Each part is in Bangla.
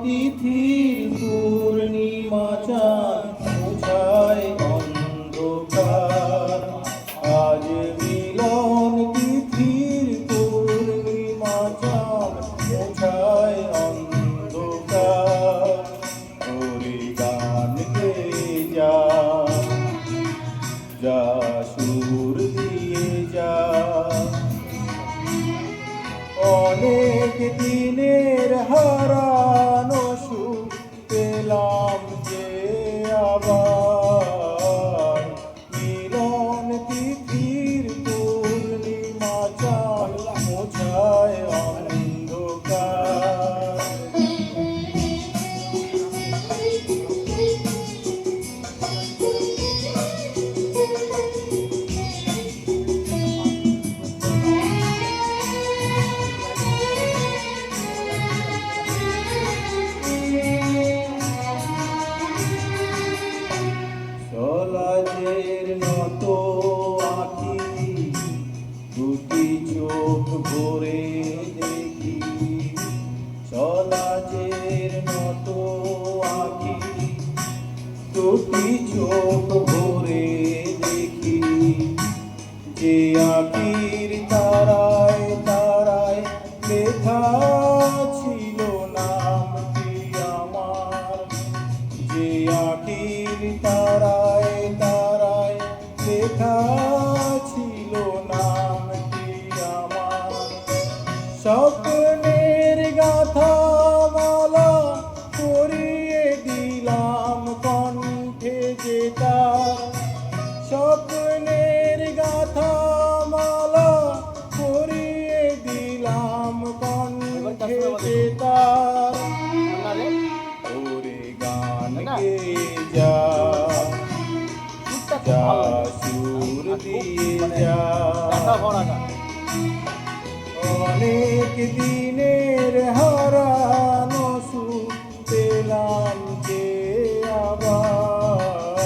তিথির পূর্ণিমা চাঁদ মুছায় অন্ধকার। আজ মিলন তিথির পূর্ণিমা চাঁদ মুছায় অন্ধকার। ওরে গান গেয়ে যা, যা সুর দিয়ে যা। অনেক দিনের হারানো সুখ পেলাম যে আবার। মিলন তিথির পূর্ণিমা চাঁদ মোছায় অন্ধকার। সলাজের মতো আঁখি দুটি চোখ ভরে দেখি। সলাজের মতো আঁখি দুটি চোখ ভরে দেখি। যে আঁখির তারায় তারায় লেখা ছিল নামটি আমার। যে আঁখির তারায় তারায় লেখা ছিল নামটি আমার। স্বপ্নের গাথা মালা পরিয়ে দিলাম কণ্ঠে যে তার। স্বপ্নের গাথা মালা পরিয়ে দিলাম কণ্ঠে যে তার। ওরে গান গেয়ে যা, যা সুর দিয়ে যা। অনেক দিনের হারানো সুখ পেলাম যে আবার।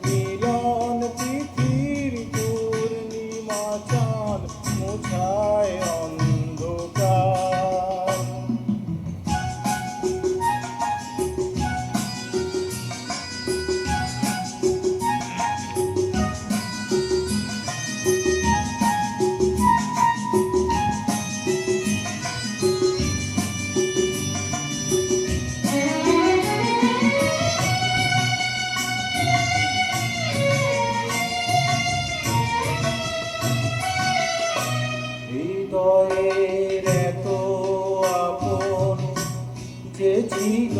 মিলন তিথির পূর্ণিমা চাঁদ মোছায় অন্ধকার। হৃদয়ের এত আপন যে ছিল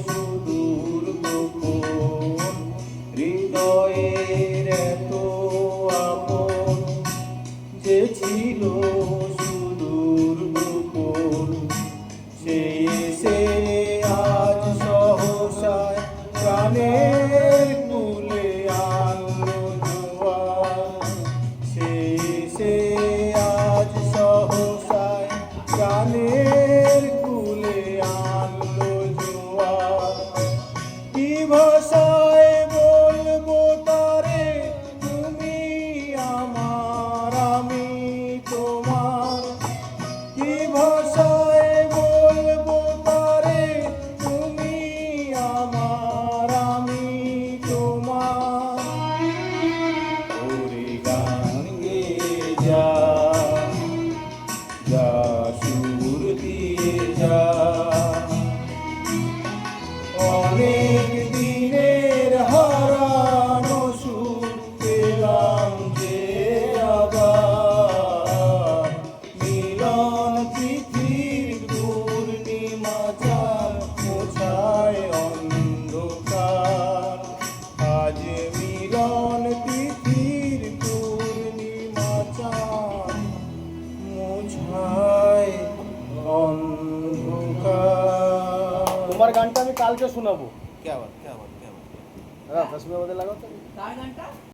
সুদূর গোপন। হৃদয়ের এত আপন যে ছিল সুদূর গোপন। সে এসে আজ সহসায় প্রাণের কুলে আনলো জোয়ার। সে এসে আজ সহসায় প্রাণের কুলে আনলো জোয়ার। কি ভাষায় বলবো তারে তুমি আমার আমি তোমার। কি ভাষায় বলবো তারে তুমি আমার আমি তোমার। ওরে গান গেয়ে যা, যা সুর দিয়ে যা। অনেক দিনের হারানো সুখ পেলাম যে আবার। মিলন তিথির পূর্ণিমা চাঁদ মোছায় অন্ধকার। আজ মিলন তিথির পূর্ণিমা চাঁদ মোছায় অন্ধকার। তোমার গানটা আমি কালকে শোনাবো। क्या बात क्या बात क्या बात। দাদা 10 মিনিট মধ্যে লাগাও তো। কার গানটা?